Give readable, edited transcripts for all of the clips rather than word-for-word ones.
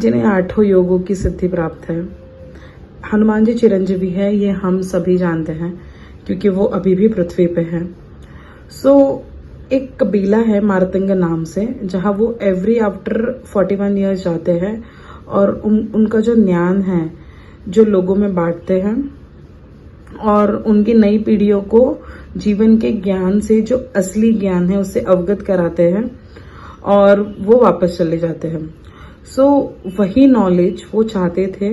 जिन्हें 8 योगों की सिद्धि प्राप्त है। हनुमान जी चिरंजीवी है, ये हम सभी जानते हैं क्योंकि वो अभी भी पृथ्वी पे हैं। एक कबीला है मारतंग नाम से, जहाँ वो एवरी आफ्टर 41 ईयर्स जाते हैं और उनका जो ज्ञान है जो लोगों में बांटते हैं और उनकी नई पीढ़ियों को जीवन के ज्ञान से, जो असली ज्ञान है, उससे अवगत कराते हैं और वो वापस चले जाते हैं। वही नॉलेज वो चाहते थे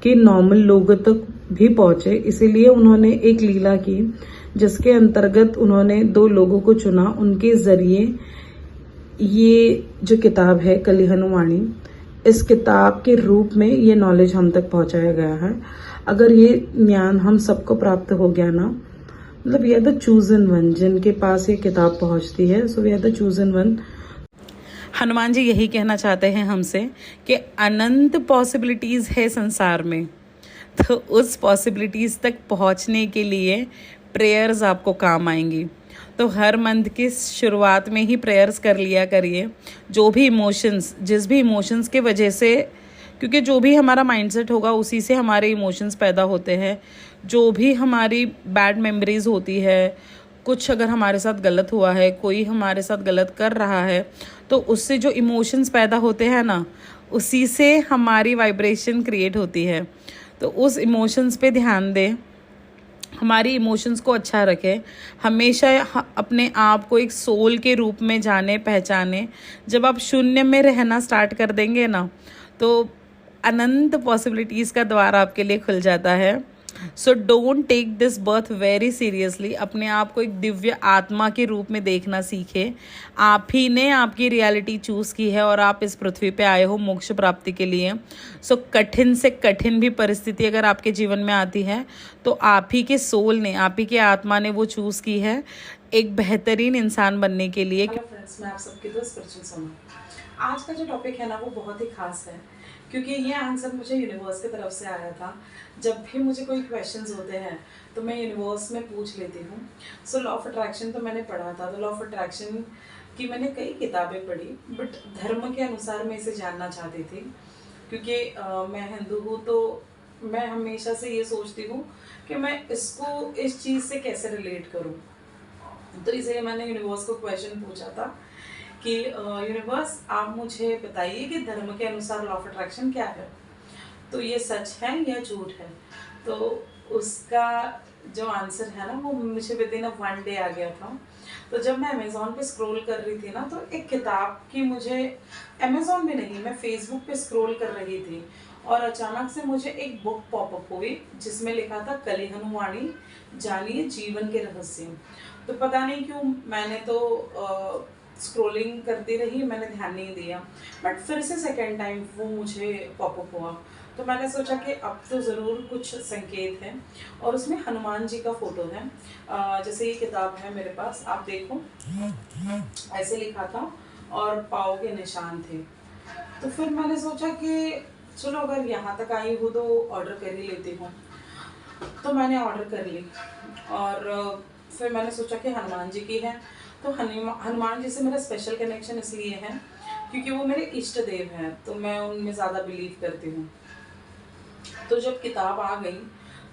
कि नॉर्मल लोगों तक भी पहुंचे, इसीलिए उन्होंने एक लीला की जिसके अंतर्गत उन्होंने 2 लोगों को चुना। उनके जरिए ये जो किताब है कली हनुमानी, इस किताब के रूप में ये नॉलेज हम तक पहुंचाया गया है। अगर ये ज्ञान हम सबको प्राप्त हो गया ना, मतलब we are the chosen one जिनके पास ये किताब पहुंचती है। We are the chosen one. Hanuman ji यही कहना चाहते हैं हमसे कि अनंत पॉसिबिलिटीज है संसार में, तो उस पॉसिबिलिटीज तक पहुंचने के लिए प्रेयर्स आपको काम आएंगी। तो हर मंथ की शुरुआत में ही प्रेयर्स कर लिया करिए। जो भी इमोशंस, जिस भी इमोशंस के वजह से, क्योंकि जो भी हमारा माइंडसेट होगा उसी से हमारे इमोशंस पैदा होते हैं। जो भी हमारी बैड मेमोरीज होती है, कुछ अगर हमारे साथ गलत हुआ है, कोई हमारे साथ गलत कर रहा है, तो उससे जो इमोशंस पैदा होते हैं ना, उसी से हमारी वाइब्रेशन क्रिएट होती है। तो उस इमोशंस पे ध्यान दें, हमारी इमोशंस को अच्छा रखें। हमेशा अपने आप को एक सोल के रूप में जाने पहचाने। जब आप शून्य में रहना स्टार्ट कर देंगे ना, तो अनंत पॉसिबिलिटीज़ का द्वार आपके लिए खुल जाता है। So don't take this birth very seriously. अपने आप को एक दिव्य आत्मा के रूप में देखना सीखे। आप ही ने आपकी रियलिटी चूज़ की है और आप इस पृथ्वी पे आए हो मोक्ष प्राप्ति के लिए। कठिन से कठिन भी परिस्थिति अगर आपके जीवन में आती है, तो आप ही के सोल ने, आप ही के आत्मा ने वो चूज़ की है एक बेहतरीन इंसान बनने के लिए। हेलो फ्रेंड्स, मैं आप सबके दोस्त स्पिरिचुअल सोना। आज का जो टॉपिक है ना, वो बहुत ही खास है क्योंकि ये आंसर मुझे यूनिवर्स की तरफ से आया था। जब भी मुझे कोई क्वेश्चंस होते हैं तो मैं यूनिवर्स में पूछ लेती हूँ। लॉ ऑफ अट्रैक्शन तो मैंने पढ़ा था, तो लॉ ऑफ अट्रैक्शन की मैंने कई किताबें पढ़ी, बट धर्म के अनुसार मैं इसे जानना चाहती थी क्योंकि मैं हिंदू हूँ। तो मैं हमेशा से ये सोचती हूँ कि मैं इसको इस चीज़ से कैसे रिलेट करूँ। तो इसलिए मैंने यूनिवर्स को क्वेश्चन पूछा था कि यूनिवर्स, आप मुझे बताइए कि धर्म के अनुसार लॉ ऑफ अट्रैक्शन क्या है, तो ये सच है या झूठ है। तो उसका जो आंसर है ना, वो मुझे विद इन 1 डे आ गया था। तो जब मैं अमेज़ॉन पे स्क्रॉल कर रही थी ना, तो एक किताब की मुझे, अमेज़ॉन में नहीं, मैं फेसबुक पे स्क्रॉल कर रही थी और अचानक से मुझे एक बुक पॉपअप हुई जिसमें लिखा था कली हनुमानी, जानिए जीवन के रहस्य। तो पता नहीं क्यों मैंने तो स्क्रॉलिंग करती रही, मैंने ध्यान नहीं दिया, बट फिर से सेकेंड टाइम वो मुझे पॉपअप हुआ। तो मैंने सोचा कि अब तो ज़रूर कुछ संकेत है, और उसमें हनुमान जी का फ़ोटो है। जैसे ये किताब है मेरे पास, आप देखो, ऐसे लिखा था और पाँव के निशान थे। तो फिर मैंने सोचा कि चलो अगर यहाँ तक आई हूँ तो ऑर्डर कर ही लेती हूँ। तो मैंने ऑर्डर कर ली और फिर मैंने सोचा कि हनुमान जी की है। तो हनुमान जी से मेरा स्पेशल कनेक्शन इसलिए है क्योंकि वो मेरे इष्ट देव हैं, तो मैं उनमें ज़्यादा बिलीव करती हूँ। तो जब किताब आ गई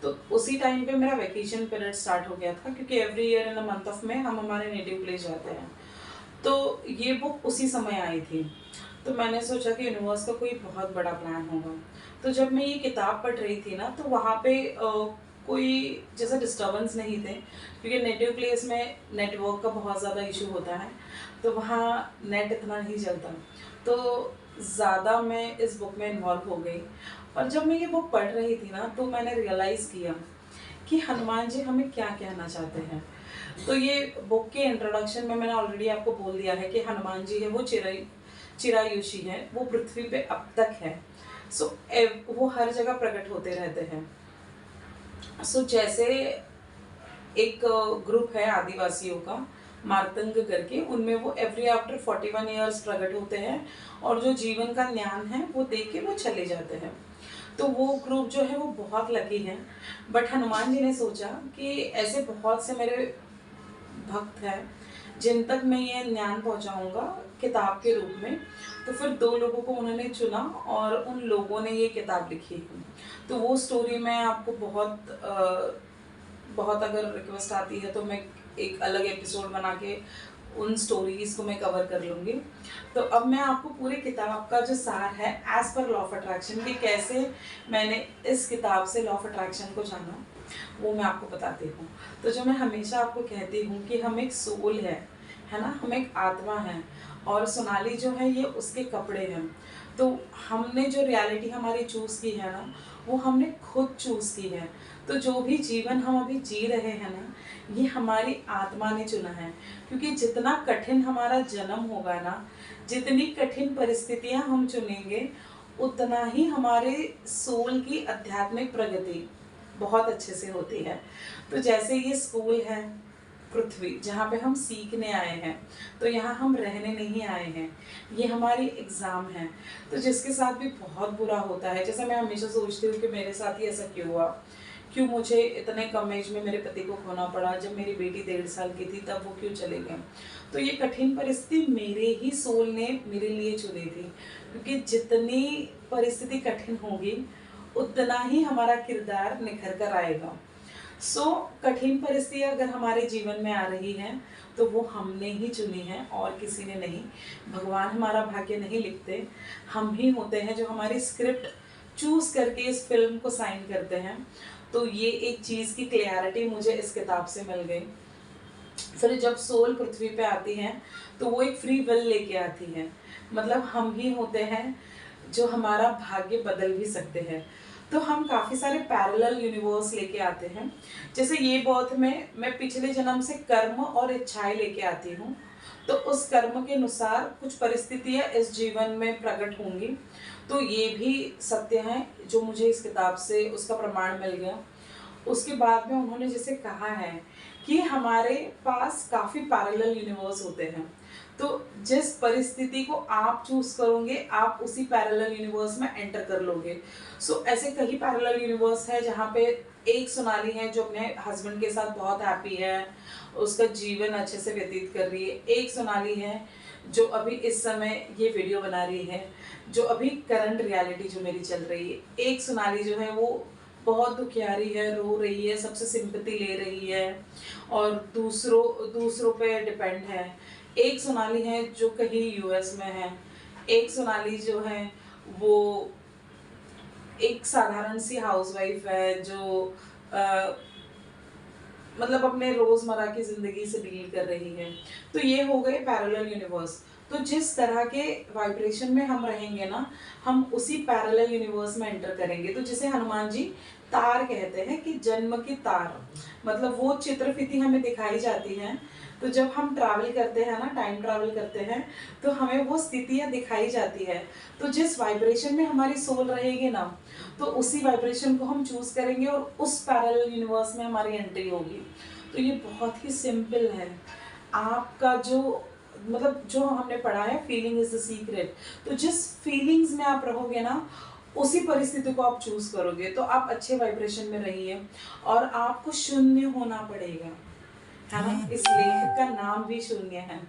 तो उसी टाइम पे मेरा वैकेशन पीरियड स्टार्ट हो गया था, क्योंकि every year in a month of में हम हमारे नेटिव प्लेस जाते हैं। तो ये बुक उसी समय आई थी। तो मैंने सोचा कि यूनिवर्स का कोई बहुत बड़ा प्लान होगा। तो जब मैं ये किताब पढ़ रही थी ना, तो वहाँ पे कोई जैसा डिस्टर्बेंस नहीं थे, क्योंकि नेटिव प्लेस में नेटवर्क का बहुत ज़्यादा इशू होता है, तो वहाँ नेट इतना नहीं चलता। तो ज़्यादा मैं इस बुक में इन्वॉल्व हो गई, और जब मैं ये बुक पढ़ रही थी ना, तो मैंने रियलाइज़ किया कि हनुमान जी हमें क्या कहना चाहते हैं। तो ये बुक के इंट्रोडक्शन में मैंने ऑलरेडी आपको बोल दिया है कि हनुमान जी है वो चिरायुषी है, वो पृथ्वी पे अब तक है। वो हर जगह प्रकट होते रहते हैं। जैसे एक ग्रुप है आदिवासियों का, मारतंग करके, उनमें वो एवरी आफ्टर 41 ईयर्स प्रकट होते हैं और जो जीवन का ज्ञान है वो दे के वो चले जाते हैं। तो वो ग्रुप जो है वो बहुत लकी है। बट हनुमान जी ने सोचा कि ऐसे बहुत से मेरे भक्त हैं जिन तक मैं ये ज्ञान पहुंचाऊंगा किताब के रूप में, तो फिर 2 लोगों को उन्होंने चुना और उन लोगों ने ये किताब लिखी। तो वो स्टोरी मैं आपको बहुत अगर रिक्वेस्ट आती है तो मैं एक अलग एपिसोड बना के उन स्टोरीज़ को मैं कवर कर लूँगी। तो अब मैं आपको पूरी किताब का जो सार है as per law of attraction कि कैसे मैंने इस किताब से लॉ ऑफ अट्रैक्शन को जाना, वो मैं आपको बताती हूँ। तो जो मैं हमेशा आपको कहती हूँ कि हम एक सोल है ना, हम एक आत्मा हैं और सोनाली जो है ये उसके कपड़े हैं। तो हमने जो रियलिटी हमारी चूज़ की है ना, वो हमने खुद चूज़ की है। तो जो भी जीवन हम अभी जी रहे हैं ना, ये हमारी आत्मा ने चुना है। क्योंकि जितना कठिन हमारा जन्म होगा ना, जितनी कठिन परिस्थितियाँ हम चुनेंगे, उतना ही हमारे सोल की आध्यात्मिक प्रगति बहुत अच्छे से होती है। तो जैसे ये स्कूल है पृथ्वी, जहाँ पे हम सीखने आए हैं, तो यहाँ हम रहने नहीं आए हैं, ये हमारी एग्ज़ाम है। तो जिसके साथ भी बहुत बुरा होता है, जैसे मैं हमेशा सोचती हूँ कि मेरे साथ ही ऐसा क्यों हुआ, क्यों मुझे इतने कम एज में मेरे पति को खोना पड़ा, जब मेरी बेटी 1.5 साल की थी तब वो क्यों चले गए। तो ये कठिन परिस्थिति मेरे ही सोल ने मेरे लिए चुनी थी, क्योंकि जितनी परिस्थिति कठिन होगी उतना ही हमारा किरदार निखर कर आएगा। कठिन परिस्थिति अगर हमारे जीवन में आ रही है तो वो हमने ही चुनी है और किसी ने नहीं। भगवान हमारा भाग्य नहीं लिखते, हम ही होते हैं जो हमारी स्क्रिप्ट चूज़ करके इस फिल्म को साइन करते हैं। तो ये एक चीज़ की क्लियरिटी मुझे इस किताब से मिल गई। फिर जब सोल पृथ्वी पे आती है तो वो एक फ्री विल लेके आती है, मतलब हम ही होते हैं जो हमारा भाग्य बदल भी सकते हैं। तो हम काफ़ी सारे पैरेलल यूनिवर्स लेके आते हैं। जैसे ये बौद्ध में मैं पिछले जन्म से कर्म और इच्छाएं लेके आती हूँ, तो उस कर्म के अनुसार कुछ परिस्थितियाँ इस जीवन में प्रकट होंगी। तो ये भी सत्य है जो मुझे इस किताब से उसका प्रमाण मिल गया। उसके बाद में उन्होंने जैसे कहा है कि हमारे पास काफ़ी पैरेलल यूनिवर्स होते हैं। तो जिस परिस्थिति को आप चूज़ करोगे, आप उसी पैरेलल यूनिवर्स में एंटर कर लोगे। ऐसे कई पैरेलल यूनिवर्स है जहाँ पे एक सोनाली है जो अपने हस्बैंड के साथ बहुत हैप्पी है, उसका जीवन अच्छे से व्यतीत कर रही है। एक सोनाली है जो अभी इस समय ये वीडियो बना रही है, जो अभी करंट रियलिटी जो मेरी चल रही है। एक सोनाली जो है वो बहुत दुखियारी है, रो रही है, सबसे सिंपैथी ले रही है और दूसरों पे डिपेंड है। एक सोनाली है जो कहीं यूएस में है। एक सोनाली जो है वो एक साधारण सी हाउसवाइफ है जो मतलब अपने रोज़मर्रा की ज़िंदगी से डील कर रही है। तो ये हो गए पैरेलल यूनिवर्स। तो जिस तरह के वाइब्रेशन में हम रहेंगे ना, हम उसी पैरेलल यूनिवर्स में एंटर करेंगे। तो जिसे हनुमान जी तार कहते हैं कि जन्म की तार, मतलब वो चित्रफिती हमें दिखाई जाती है। तो जब हम ट्रैवल करते हैं ना, टाइम ट्रैवल करते हैं, तो हमें वो स्थितियाँ दिखाई जाती है। तो जिस वाइब्रेशन में हमारी सोल रहेगी ना, तो उसी वाइब्रेशन को हम चूज़ करेंगे और उस पैरेलल यूनिवर्स में हमारी एंट्री होगी। तो ये बहुत ही सिंपल है। आपका जो हमने पढ़ा है, फीलिंग इज द सीक्रेट। तो जिस फीलिंग्स में आप रहोगे ना, उसी परिस्थिति को आप चूज करोगे। तो आप अच्छे वाइब्रेशन में रहिए और आपको शून्य होना पड़ेगा, है ना। इस लेख का नाम भी शून्य है।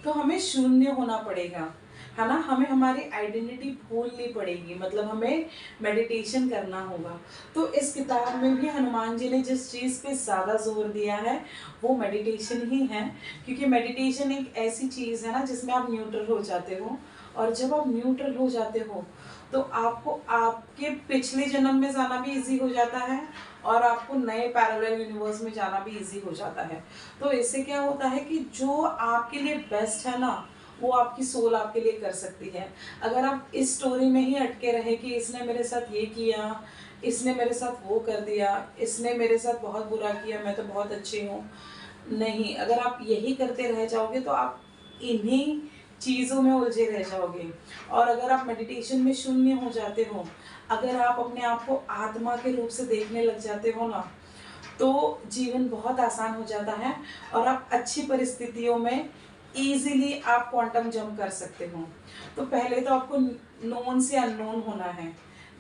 तो हमें शून्य होना पड़ेगा, है ना। हमें हमारी आइडेंटिटी भूलनी पड़ेगी, मतलब हमें मेडिटेशन करना होगा। तो इस किताब में भी हनुमान जी ने जिस चीज़ पे ज़्यादा जोर दिया है वो मेडिटेशन ही है, क्योंकि मेडिटेशन एक ऐसी चीज़ है ना जिसमें आप न्यूट्रल हो जाते हो। और जब आप न्यूट्रल हो जाते हो तो आपको आपके पिछले जन्म में जाना भी इजी हो जाता है और आपको नए पैरेलल यूनिवर्स में जाना भी इजी हो जाता है। तो इससे क्या होता है कि जो आपके लिए बेस्ट है ना, वो आपकी सोल आपके लिए कर सकती है। अगर आप इस स्टोरी में ही अटके रहे कि इसने मेरे साथ ये किया, इसने मेरे साथ वो कर दिया, इसने मेरे साथ बहुत बुरा किया, मैं तो बहुत अच्छी हूँ, नहीं, अगर आप यही करते रह जाओगे तो आप इन्हीं चीज़ों में उलझे रह जाओगे। और अगर आप मेडिटेशन में शून्य हो जाते हो, अगर आप अपने आप को आत्मा के रूप से देखने लग जाते हो ना, तो जीवन बहुत आसान हो जाता है और आप अच्छी परिस्थितियों में ईजिली आप क्वांटम जंप कर सकते हो। तो पहले तो आपको नोन से अननोन होना है।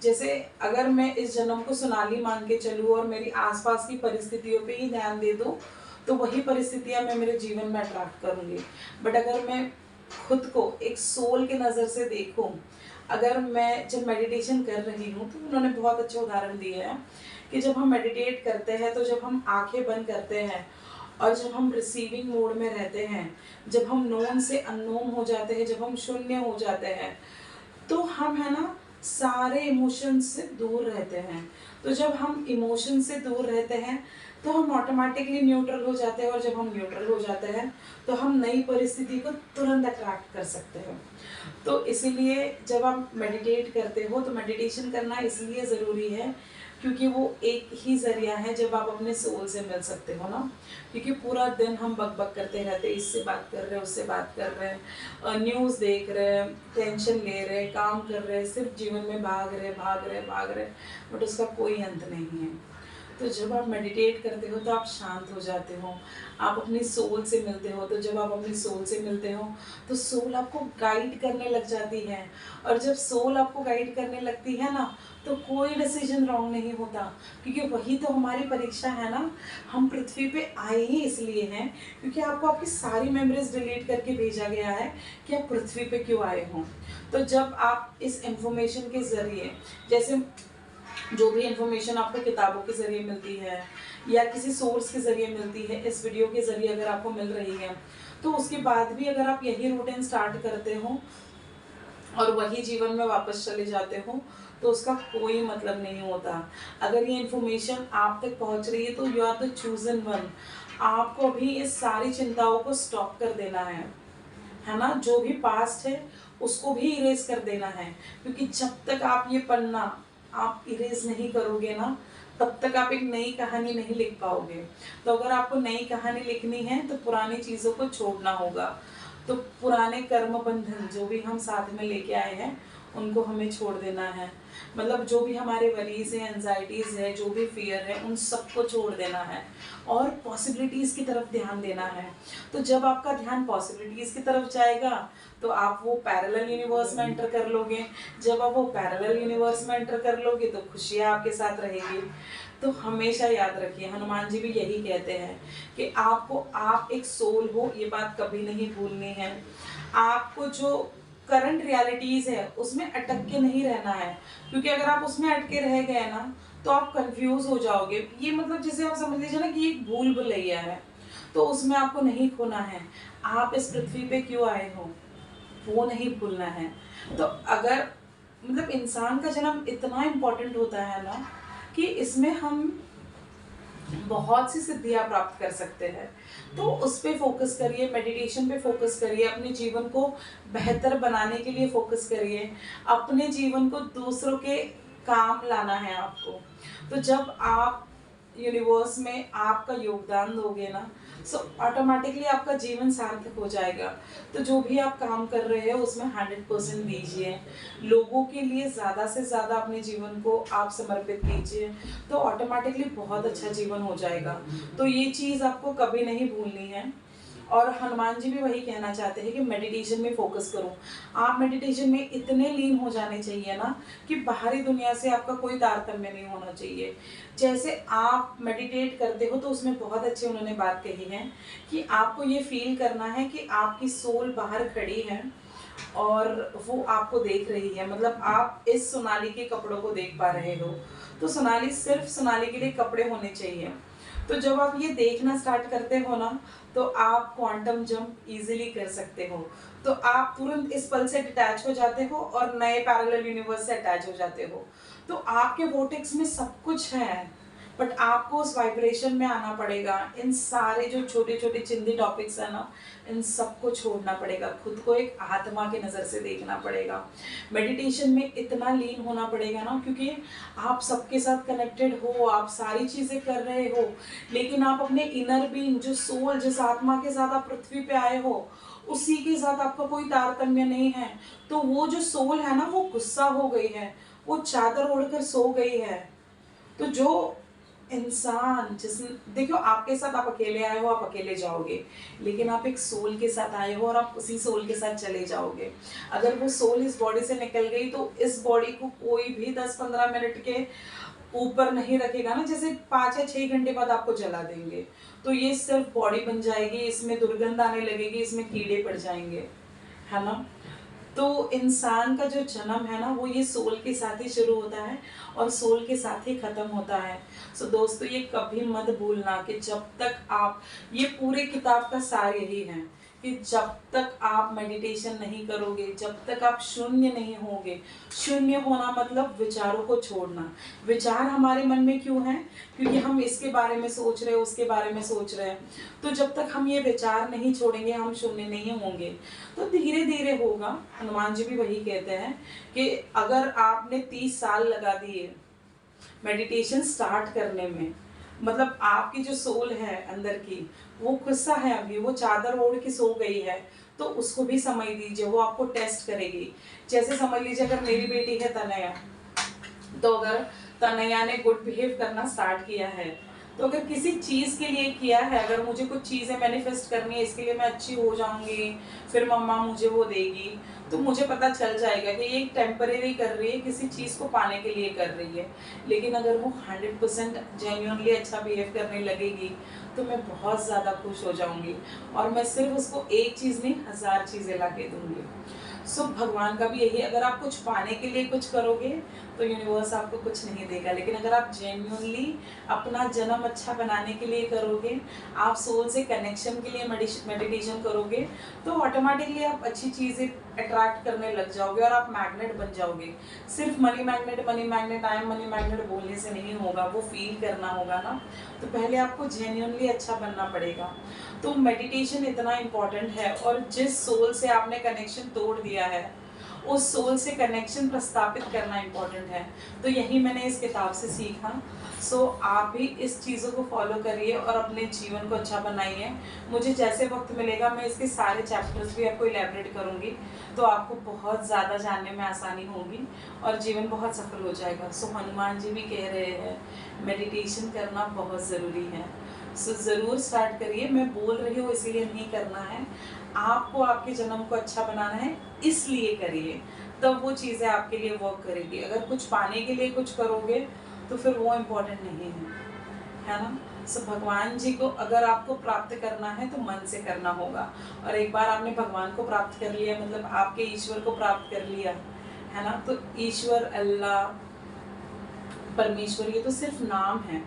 जैसे अगर मैं इस जन्म को सोनाली मान के चलूँ और मेरी आसपास की परिस्थितियों पे ही ध्यान दे दूँ, तो वही परिस्थितियाँ मैं मेरे जीवन में अट्रैक्ट करूँगी। बट अगर मैं खुद को एक सोल के नज़र से देखूं। अगर मैं जब मेडिटेशन कर रही हूँ तो उन्होंने बहुत अच्छे उदाहरण दिए हैं कि जब हम मेडिटेट करते हैं तो जब हम आंखें बंद करते हैं और जब हम रिसीविंग मोड में रहते हैं, जब हम नोन से अननोन हो जाते हैं, जब हम शून्य हो जाते हैं, तो हम है ना सारे इमोशंस से दूर रहते हैं। तो जब हम इमोशन से दूर रहते हैं तो हम ऑटोमेटिकली न्यूट्रल हो जाते हैं, और जब हम न्यूट्रल हो जाते हैं तो हम नई परिस्थिति को तुरंत अट्रैक्ट कर सकते हैं। तो इसीलिए जब आप मेडिटेट करते हो तो मेडिटेशन करना इसलिए ज़रूरी है क्योंकि वो एक ही ज़रिया है जब आप अपने सोल से मिल सकते हो ना। क्योंकि पूरा दिन हम बक करते रहते हैं, इससे बात कर रहे हैं, उससे बात कर रहे हैं, न्यूज़ देख रहे हैं, टेंशन ले रहे हैं, काम कर रहे हैं, सिर्फ जीवन में भाग रहे, बट उसका कोई अंत नहीं है। तो जब आप मेडिटेट करते हो तो आप शांत हो जाते हो, आप अपनी सोल से मिलते हो। तो जब आप अपनी सोल से मिलते हो तो सोल आपको गाइड करने लग जाती है, और जब सोल आपको गाइड करने लगती है ना तो कोई डिसीजन रॉन्ग नहीं होता, क्योंकि वही तो हमारी परीक्षा है ना। हम पृथ्वी पे आए ही इसलिए हैं क्योंकि आपको आपकी सारी मेमोरीज डिलीट करके भेजा गया है कि आप पृथ्वी पे क्यों आए हों। तो जब आप इस इंफॉर्मेशन के ज़रिए, जैसे जो भी इंफॉर्मेशन आपको किताबों के ज़रिए मिलती है या किसी सोर्स के ज़रिए मिलती है, इस वीडियो के ज़रिए अगर आपको मिल रही है, तो उसके बाद भी अगर आप यही रूटीन स्टार्ट करते हो और वही जीवन में वापस चले जाते हो तो उसका कोई मतलब नहीं होता। अगर ये इन्फॉर्मेशन आप तक पहुंच रही है तो you are the chosen one. आपको अभी इस सारी चिंताओं को स्टॉप कर देना है ना। जो भी पास्ट है उसको भी इरेज कर देना है, क्योंकि जब तक आप ये पढ़ना आप इरेज नहीं करोगे ना तब तक आप एक नई कहानी नहीं लिख पाओगे। तो अगर आपको नई कहानी लिखनी है तो पुरानी चीज़ों को छोड़ना होगा। तो पुराने कर्म बंधन जो भी हम साथ में लेके आए हैं उनको हमें छोड़ देना है। मतलब जो भी हमारे वरीज हैं, एंजाइटीज़ है, जो भी फियर है, उन सबको छोड़ देना है और पॉसिबिलिटीज़ की तरफ ध्यान देना है। तो जब आपका ध्यान पॉसिबिलिटीज़ की तरफ जाएगा तो आप वो पैरेलल यूनिवर्स में एंटर कर लोगे। जब आप वो पैरेलल यूनिवर्स में एंटर कर लोगे तो खुशियाँ आपके साथ रहेगी। तो हमेशा याद रखिए, हनुमान जी भी यही कहते हैं कि आपको, आप एक सोल हो, ये बात कभी नहीं भूलनी है। आपको जो करंट रियलिटीज़ है उसमें अटक के नहीं रहना है, क्योंकि अगर आप उसमें अटके रह गए ना तो आप कंफ्यूज हो जाओगे। ये मतलब जैसे आप समझ लीजिए ना कि ये एक भूल भुलैया है, तो उसमें आपको नहीं खोना है। आप इस पृथ्वी पे क्यों आए हो वो नहीं भूलना है। तो अगर मतलब इंसान का जन्म इतना इम्पोर्टेंट होता है ना कि इसमें हम बहुत सी सिद्धियाँ प्राप्त कर सकते हैं। तो उस पे फोकस करिए, मेडिटेशन पे फोकस करिए, अपने जीवन को बेहतर बनाने के लिए फोकस करिए, अपने जीवन को दूसरों के काम लाना है आपको। तो जब आप यूनिवर्स में आपका योगदान दोगे ना सो ऑटोमेटिकली आपका जीवन सार्थक हो जाएगा। तो जो भी आप काम कर रहे हो उसमें 100% दीजिए, लोगों के लिए ज़्यादा से ज़्यादा अपने जीवन को आप समर्पित कीजिए, तो ऑटोमेटिकली बहुत अच्छा जीवन हो जाएगा। तो ये चीज़ आपको कभी नहीं भूलनी है। और हनुमान जी भी वही कहना चाहते हैं कि मेडिटेशन में फोकस करो। आप मेडिटेशन में इतने लीन हो जाने चाहिए ना कि बाहरी दुनिया से आपका कोई तारतम्य नहीं होना चाहिए। जैसे आप मेडिटेट करते हो तो उसमें बहुत अच्छे उन्होंने बात कही है कि आपको ये फील करना है कि आपकी सोल बाहर खड़ी है और वो आपको देख रही है। मतलब आप इस सोनाली के कपड़ों को देख पा रहे हो, तो सोनाली सिर्फ सोनाली के लिए कपड़े होने चाहिए। तो जब आप ये देखना स्टार्ट करते हो ना तो आप क्वांटम जंप इजीली कर सकते हो। तो आप तुरंत इस पल से डिटैच हो जाते हो और नए पैरेलल यूनिवर्स से अटैच हो जाते हो। तो आपके वोटेक्स में सब कुछ है, बट आपको उस वाइब्रेशन में आना पड़ेगा। इन सारे जो छोटे छोटे चिंदी टॉपिक्स है ना, इन सबको छोड़ना पड़ेगा, खुद को एक आत्मा की नज़र से देखना पड़ेगा। मेडिटेशन में इतना लीन होना पड़ेगा ना, क्योंकि आप सबके साथ कनेक्टेड हो, आप सारी चीज़ें कर रहे हो, लेकिन आप अपने इनर बीइंग, जो सोल, जिस आत्मा के साथ आप पृथ्वी पे आए हो, उसी के साथ आपका कोई तारतम्य नहीं है। तो वो जो सोल है ना वो गुस्सा हो गई है, वो चादर ओढ़कर सो गई है। तो जो इंसान जिस, देखो आपके साथ आप अकेले आए हो, आप अकेले जाओगे, लेकिन आप एक सोल के साथ आए हो और आप उसी सोल के साथ चले जाओगे। अगर वो सोल इस बॉडी से निकल गई तो इस बॉडी को कोई भी 10-15 मिनट के ऊपर नहीं रखेगा ना, जैसे 5 या 6 घंटे बाद आपको जला देंगे। तो ये सिर्फ बॉडी बन जाएगी, इसमें दुर्गंध आने लगेगी, इसमें कीड़े पड़ जाएंगे। है ना। तो इंसान का जो जन्म है ना, वो ये सोल के साथ ही शुरू होता है और सोल के साथ ही ख़त्म होता है। सो दोस्तों, ये कभी मत भूलना कि जब तक आप, ये पूरे किताब का सार यही है कि जब तक आप मेडिटेशन नहीं करोगे, जब तक आप शून्य नहीं होगे, शून्य होना मतलब विचारों को छोड़ना। विचार हमारे मन में क्यों हैं? क्योंकि हम इसके बारे में सोच रहे हैं, उसके बारे में सोच रहे हैं। तो जब तक हम ये विचार नहीं छोड़ेंगे, हम शून्य नहीं होंगे। तो धीरे धीरे होगा। हनुमान जी भी वही कहते हैं कि अगर आपने 30 साल लगा दिए मेडिटेशन स्टार्ट करने में, मतलब आपकी जो सोल है अंदर की, वो गुस्सा है, अभी वो चादर ओढ़ के सो गई है, तो उसको भी समझ दीजिए, वो आपको टेस्ट करेगी। जैसे समझ लीजिए अगर मेरी बेटी है तनया, तो अगर तनया ने गुड बिहेव करना स्टार्ट किया है, तो अगर किसी चीज़ के लिए किया है, अगर मुझे कुछ चीज़ें मैनिफेस्ट करनी है, इसके लिए मैं अच्छी हो जाऊंगी, फिर मम्मा मुझे वो देगी, तो मुझे पता चल जाएगा कि ये टेम्परेरी कर रही है, किसी चीज़ को पाने के लिए कर रही है। लेकिन अगर वो 100% जेन्युइनली अच्छा बिहेव करने लगेगी, तो मैं बहुत ज़्यादा खुश हो जाऊंगी और मैं सिर्फ उसको एक चीज़ नहीं, 1000 चीज़ें ला के दूंगी। सो भगवान का भी यही, अगर आप कुछ पाने के लिए कुछ करोगे तो यूनिवर्स आपको कुछ नहीं देगा। लेकिन अगर आप जेन्युइनली अपना जन्म अच्छा बनाने के लिए करोगे, आप सोल से कनेक्शन के लिए मेडिटेशन करोगे, तो ऑटोमेटिकली आप अच्छी चीज़ें अट्रैक्ट करने लग जाओगे और आप मैग्नेट बन जाओगे। सिर्फ money magnet I am money magnet बोलने से नहीं होगा, वो फील करना होगा ना। तो पहले आपको जेन्युइनली अच्छा बनना पड़ेगा। तो मेडिटेशन इतना इम्पॉर्टेंट है, और जिस सोल से आपने कनेक्शन तोड़ दिया है, उस सोल से कनेक्शन प्रस्थापित करना इम्पॉर्टेंट है। तो यही मैंने इस किताब से सीखा। सो आप भी इस चीज़ों को फॉलो करिए और अपने जीवन को अच्छा बनाइए। मुझे जैसे वक्त मिलेगा मैं इसके सारे चैप्टर्स भी आपको इलेबरेट करूँगी, तो आपको बहुत ज़्यादा जानने में आसानी होगी और जीवन बहुत सफल हो जाएगा। सो हनुमान जी भी कह रहे हैं मेडिटेशन करना बहुत ज़रूरी है। सो ज़रूर स्टार्ट करिए। मैं बोल रही हूँ इसीलिए नहीं करना है, आपको आपके जन्म को अच्छा बनाना है, इसलिए करिए, तब वो चीज़ें आपके लिए वर्क करेगी। अगर कुछ पाने के लिए कुछ करोगे तो फिर वो इम्पोर्टेंट नहीं है ना। सो भगवान जी को अगर आपको प्राप्त करना है तो मन से करना होगा, और एक बार आपने भगवान को प्राप्त कर लिया, मतलब आपके ईश्वर को प्राप्त कर लिया है ना। तो ईश्वर, अल्लाह, परमेश्वर, ये तो सिर्फ नाम है,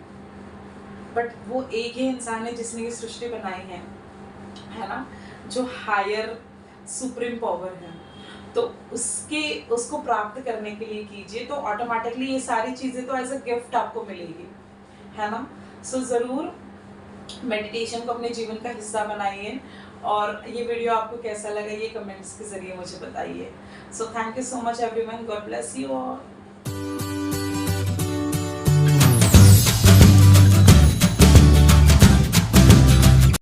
बट वो एक ही इंसान है जिसने ये सृष्टि बनाई है ना, जो हायर सुप्रीम पावर है। तो उसको प्राप्त करने के लिए कीजिए, तो ऑटोमेटिकली ये सारी चीज़ें तो एज अ गिफ्ट आपको मिलेगी, है ना। सो ज़रूर मेडिटेशन को अपने जीवन का हिस्सा बनाइए, और ये वीडियो आपको कैसा लगा ये कमेंट्स के ज़रिए मुझे बताइए। So thank you so much everyone, God bless you all.